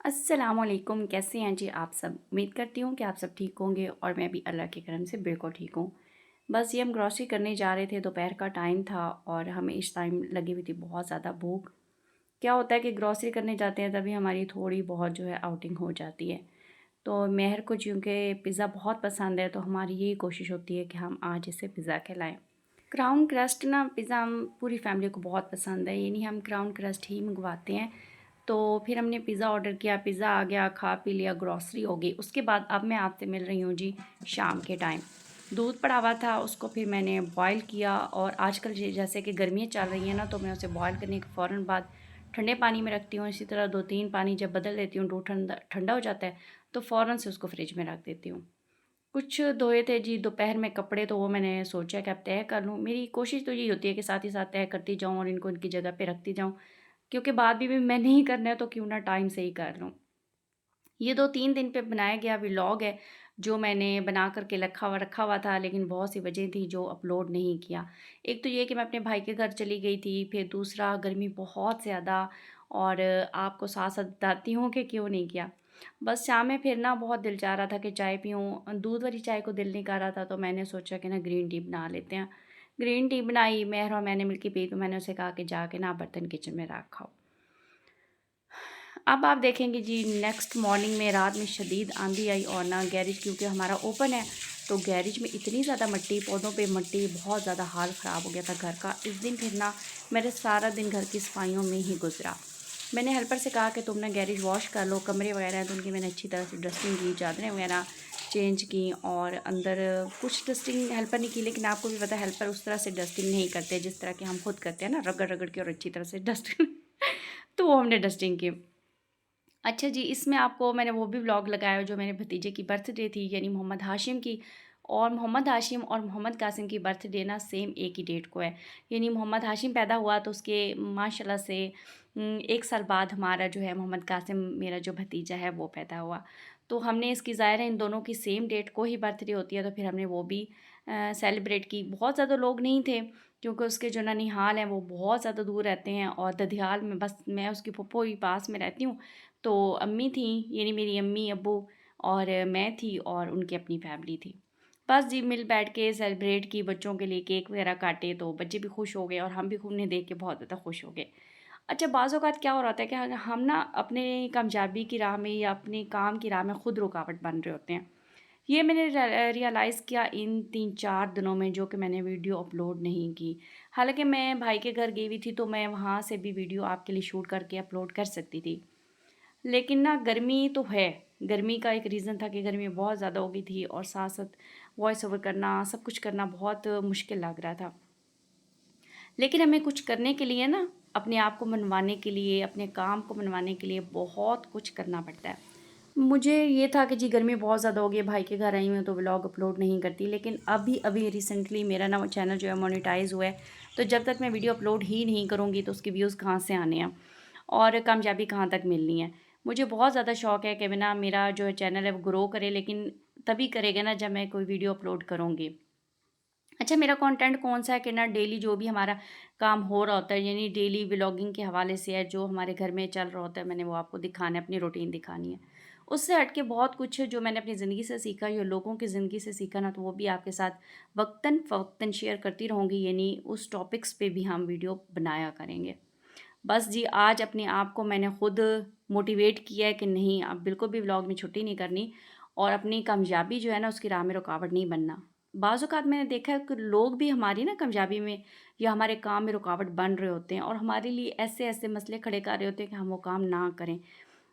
अस्सलामुअलैकुम, कैसे हैं जी आप सब। उम्मीद करती हूँ कि आप सब ठीक होंगे और मैं भी अल्लाह के करम से बिल्कुल ठीक हूँ। बस ये हम ग्रॉसरी करने जा रहे थे, दोपहर का टाइम था और हमें इस टाइम लगी हुई थी बहुत ज़्यादा भूख। क्या होता है कि ग्रॉसरी करने जाते हैं तभी हमारी थोड़ी बहुत जो है आउटिंग हो जाती है। तो मेहर को चूँकि पिज़्ज़ा बहुत पसंद है तो हमारी यही कोशिश होती है कि हम आज इसे पिज़्ज़ा खिलाएँ। क्राउन क्रस्ट ना पिज़्ज़ा हम पूरी फैमिली को बहुत पसंद है, यानी हम क्राउन क्रस्ट ही मंगवाते हैं। तो फिर हमने पिज़्ज़ा ऑर्डर किया, पिज़्ज़ा आ गया, खा पी लिया, ग्रॉसरी हो गई। उसके बाद अब मैं आपसे मिल रही हूँ जी शाम के टाइम। दूध पड़ा हुआ था, उसको फिर मैंने बॉयल किया और आजकल जैसे कि गर्मियाँ चल रही हैं ना, तो मैं उसे बॉयल करने के फ़ौरन बाद ठंडे पानी में रखती हूँ। इसी तरह 2-3 पानी जब बदल देती हूँ, दूध ठंडा ठंडा हो जाता है, तो फ़ौरन से उसको फ्रिज में रख देती हूँ। कुछ धोए थे जी दोपहर में कपड़े, तो वो मैंने सोचा कि अब तह कर लूँ। मेरी कोशिश तो यही होती है कि साथ ही साथ तह करती जाऊँ और इनको इनकी जगह पे रखती जाऊँ, क्योंकि बाद भी मैंने ही करना है तो क्यों ना टाइम से ही कर लूँ। ये 2-3 दिन पे बनाया गया व्लॉग है, जो मैंने बना कर के रखा हुआ था, लेकिन बहुत सी वजह थी जो अपलोड नहीं किया। एक तो ये कि मैं अपने भाई के घर चली गई थी, फिर दूसरा गर्मी बहुत ज़्यादा, और आपको साथ-साथ बताती हूँ कि क्यों नहीं किया। बस शाम में फिर ना बहुत दिल चाह रहा था कि चाय पीऊँ, दूध वाली चाय को दिल नहीं कर रहा था, तो मैंने सोचा कि ना ग्रीन टी बना लेते हैं। ग्रीन टी बनाई, मेहर और मैंने मिलके पी, तो मैंने उसे कहा कि जाके ना बर्तन किचन में रख आओ। अब आप देखेंगे जी नेक्स्ट मॉर्निंग में रात में शदीद आंधी आई और ना गैरेज क्योंकि हमारा ओपन है, तो गैरेज में इतनी ज़्यादा मिट्टी, पौधों पे मिट्टी, बहुत ज़्यादा हाल ख़राब हो गया था घर का। इस दिन फिर ना मेरे सारा दिन घर की सफाइयों में ही गुजरा। मैंने हेल्पर से कहा कि तुम ना गैरेज वॉश कर लो, कमरे वगैरह हैं तो उनकी मैंने अच्छी तरह से डस्टिंग की, चादरें वगैरह चेंज की, और अंदर कुछ डस्टिंग हेल्पर ने की, लेकिन आपको भी पता है हेल्पर उस तरह से डस्टिंग नहीं करते जिस तरह की हम खुद करते हैं ना, रगड़ रगड़ के और अच्छी तरह से डस्टिंग तो वो हमने डस्टिंग की। अच्छा जी, इसमें आपको मैंने वो भी व्लॉग लगाया जो मेरे भतीजे की बर्थडे थी, यानी मोहम्मद हाशिम की। और मोहम्मद हाशिम और मोहम्मद कासिम की बर्थडे ना सेम एक ही डेट को है। यानी मोहम्मद हाशिम पैदा हुआ तो उसके माशाल्लाह से 1 साल बाद हमारा जो है मोहम्मद कासिम, मेरा जो भतीजा है, वो पैदा हुआ। तो हमने इसकी ज़ाहिर है इन दोनों की सेम डेट को ही बर्थडे होती है, तो फिर हमने वो भी सेलिब्रेट की। बहुत ज़्यादा लोग नहीं थे, क्योंकि उसके जो ननिहाल हैं वो बहुत ज़्यादा दूर रहते हैं और ददियाल में बस मैं उसकी फूफो ही पास में रहती हूँ। तो अम्मी थी, यानी मेरी अम्मी, अब्बू और मैं थी और उनकी अपनी फैमिली थी। बस जी मिल बैठ के सेलिब्रेट की, बच्चों के लिए केक वगैरह काटे, तो बच्चे भी खुश हो गए और हम भी उन्हें देख के बहुत ज़्यादा खुश हो गए। अच्छा, बाज़ औक़ात क्या हो रहा है कि हम ना अपने कामयाबी की राह में या अपने काम की राह में खुद रुकावट बन रहे होते हैं। ये मैंने रियलाइज़ किया इन 3-4 दिनों में, जो कि मैंने वीडियो अपलोड नहीं की। हालाँकि मैं भाई के घर गई हुई थी, तो मैं वहाँ से भी वीडियो आपके लिए शूट करके अपलोड कर सकती थी। लेकिन ना गर्मी तो है, गर्मी का एक रीज़न था कि गर्मी बहुत ज़्यादा हो गई थी और साथ-साथ वॉइस ओवर करना, सब कुछ करना बहुत मुश्किल लग रहा था। लेकिन हमें कुछ करने के लिए ना, अपने आप को मनवाने के लिए, अपने काम को मनवाने के लिए बहुत कुछ करना पड़ता है। मुझे ये था कि जी गर्मी बहुत ज़्यादा हो गई है, भाई के घर आई हूँ तो व्लॉग अपलोड नहीं करती, लेकिन अभी-अभी रिसेंटली मेरा ना वो चैनल जो है मोनेटाइज़ हुआ है, तो जब तक मैं वीडियो अपलोड ही नहीं करूँगी तो उसके व्यूज़ कहाँ से आने हैं और कामयाबी कहाँ तक मिलनी है। मुझे बहुत ज़्यादा शौक है कि मैं ना, मेरा जो है चैनल है वो ग्रो करे, लेकिन तभी करेगा ना जब मैं कोई वीडियो अपलोड करूँगी। अच्छा, मेरा कंटेंट कौन-सा है कि ना डेली जो भी हमारा काम हो रहा होता है, यानी डेली व्लॉगिंग के हवाले से है, जो हमारे घर में चल रहा होता है, मैंने वो आपको दिखाना है, अपनी रूटीन दिखानी है। उससे हट के बहुत कुछ है जो मैंने अपनी ज़िंदगी से सीखा या लोगों की ज़िंदगी से सीखा ना, तो वो भी आपके साथ वक़्तन-फ़वक़्तन शेयर करती रहूँगी, यानी उस टॉपिक्स पे भी हम वीडियो बनाया करेंगे। बस जी, आज अपने आप को मैंने खुद मोटिवेट किया है कि नहीं, अब बिल्कुल भी व्लॉग में छुट्टी नहीं करनी और अपनी कामयाबी जो है ना, उसकी राह में रुकावट नहीं बनना। बाज़ औक़ात मैंने देखा है कि लोग भी हमारी ना कामयाबी में या हमारे काम में रुकावट बन रहे होते हैं और हमारे लिए ऐसे-ऐसे मसले खड़े कर रहे होते हैं कि हम वो काम ना करें।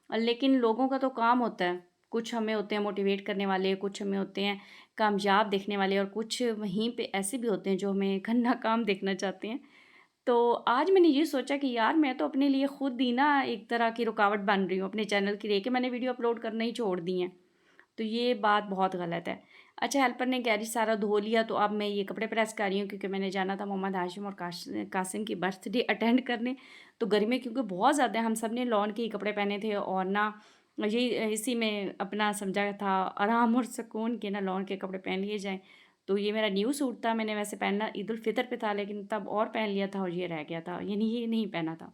लेकिन लोगों का तो काम होता है, कुछ हमें होते हैं मोटिवेट करने वाले, कुछ हमें होते हैं कामयाब देखने वाले और कुछ वहीं पे ऐसे भी होते हैं जो हमें नाकाम देखना चाहते हैं। तो आज मैंने ये सोचा कि यार मैं तो अपने लिए खुद ही ना एक तरह की रुकावट बन रही हूँ अपने चैनल के लिए, कि मैंने वीडियो अपलोड करना ही छोड़ दी हैं। तो ये बात बहुत गलत है। अच्छा, हेल्पर ने गैरेज सारा धो लिया, तो अब मैं ये कपड़े प्रेस कर रही हूँ, क्योंकि मैंने जाना था मोहम्मद हाशिम और कासिम की बर्थडे अटेंड करने। तो गर्मी क्योंकि बहुत ज़्यादा है, हम सब ने लॉन के ही कपड़े पहने थे और ना ये इसी में अपना समझा था आराम और सुकून के ना लॉन के कपड़े पहन लिए जाएँ। तो ये मेरा न्यू सूट था, मैंने वैसे पहनना ईद उल फितर पे था, लेकिन तब और पहन लिया था और ये रह गया था, यानी ये नहीं पहना था।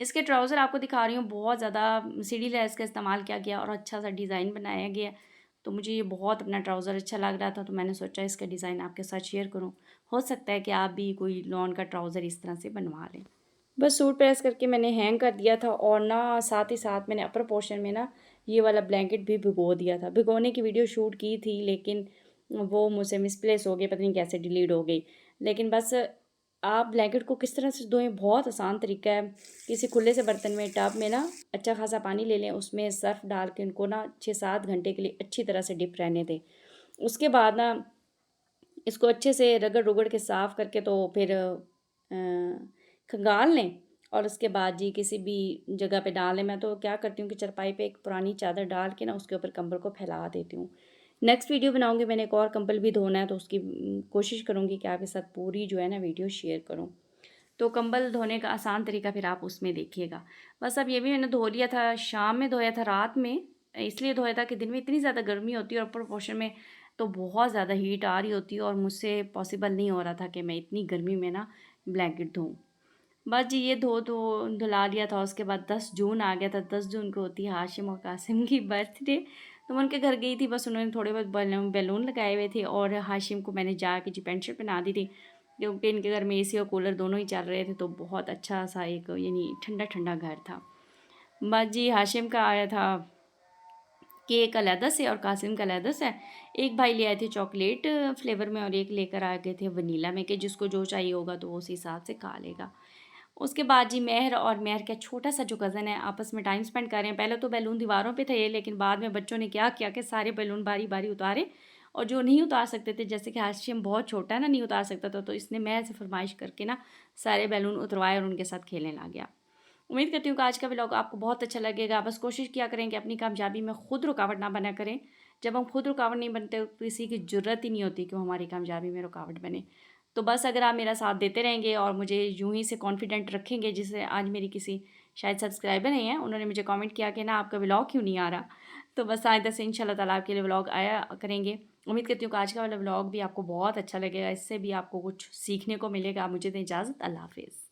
इसके ट्राउज़र आपको दिखा रही हूँ, बहुत ज़्यादा सीढ़ी लेस का इस्तेमाल किया गया और अच्छा सा डिज़ाइन बनाया गया। तो मुझे ये बहुत अपना ट्राउज़र अच्छा लग रहा था, तो मैंने सोचा इसका डिज़ाइन आपके साथ शेयर करूँ। हो सकता है कि आप भी कोई लॉन का ट्राउज़र इस तरह से बनवा लें। बस सूट प्रेस करके मैंने हैंग कर दिया था और ना साथ ही साथ मैंने अपर पोर्शन में ना ये वाला ब्लैंकेट भी भिगो दिया था। भिगोने की वीडियो शूट की थी, लेकिन वो मुझसे मिसप्लेस हो गई, पता नहीं कैसे डिलीट हो गई। लेकिन बस आप ब्लैंकेट को किस तरह से धोएं, बहुत आसान तरीका है। किसी खुले से बर्तन में, टब में ना अच्छा खासा पानी ले लें, उसमें सर्फ़ डाल के उनको ना 6-7 घंटे के लिए अच्छी तरह से डिप रहने दें। उसके बाद ना इसको अच्छे से रगड़-रुगड़ के साफ़ करके तो फिर खंगाल लें और उसके बाद जी किसी भी जगह पे डाल लें। मैं तो क्या करती हूँ कि चारपाई पे एक पुरानी चादर डाल के ना उसके ऊपर कंबल को फैला देती हूँ। नेक्स्ट वीडियो बनाऊँगी, मैंने एक और कंबल भी धोना है, तो उसकी कोशिश करूँगी कि आपके साथ पूरी जो है ना वीडियो शेयर करूँ। तो कंबल धोने का आसान तरीका फिर आप उसमें देखिएगा। बस अब ये भी मैंने धो लिया था, शाम में धोया था, रात में इसलिए धोया था कि दिन में इतनी ज़्यादा गर्मी होती है और ऊपर पोर्शन में तो बहुत ज़्यादा हीट आ रही होती है और मुझसे पॉसिबल नहीं हो रहा था कि मैं इतनी गर्मी में ना ब्लैंकेट धोऊँ। बस जी ये धुला लिया था। उसके बाद 10 जून आ गया था। 10 जून को होती है हाशिम और कासिम की बर्थडे। तो मैं उनके घर गई थी, बस उन्होंने थोड़े बहुत बैलून लगाए हुए थे और हाशिम को मैंने जाके जी पैंट शर्ट पहना दी थी, क्योंकि इनके घर में एसी और कूलर दोनों ही चल रहे थे, तो बहुत अच्छा सा एक यानी ठंडा ठंडा घर था। बस जी हाशिम का आया था केक अलहदा से और कासिम का अलहदा से। एक भाई ले आए थे चॉकलेट फ्लेवर में और एक लेकर आ गए थे वनीला में, कि जिसको जो चाहिए होगा तो वो उस हिसाब से खा लेगा। उसके बाद जी मेहर और मेहर का छोटा सा जो कज़न है आपस में टाइम स्पेंड कर रहे हैं। पहले तो बैलून दीवारों पे थे ये, लेकिन बाद में बच्चों ने क्या किया कि सारे बैलून बारी बारी उतारे और जो नहीं उतार सकते थे, जैसे कि हाशिम बहुत छोटा है ना, नहीं उतार सकता था, तो इसने मेहर से फरमाइश करके ना सारे बैलून उतरवाए और उनके साथ खेलने लग गया। उम्मीद करती हूँ कि आज का व्लॉग आपको बहुत अच्छा लगेगा। बस कोशिश किया करें कि अपनी कामयाबी में खुद रुकावट ना बना करें। जब हम खुद रुकावट नहीं बनते तो किसी की ज़रूरत ही नहीं होती कि वो हमारी कामयाबी में रुकावट बने। तो बस अगर आप मेरा साथ देते रहेंगे और मुझे यूं ही से कॉन्फिडेंट रखेंगे, जिससे आज मेरी किसी शायद सब्सक्राइबर नहीं है, उन्होंने मुझे कमेंट किया कि ना आपका व्लॉग क्यों नहीं आ रहा। तो बस आइंदा से इंशाल्लाह ताला आपके लिए व्लॉग आया करेंगे। उम्मीद करती हूँ कि आज का वाला व्लॉग भी आपको बहुत अच्छा लगेगा, इससे भी आपको कुछ सीखने को मिलेगा। मुझे दें इजाज़त, अल्लाह हाफिज़।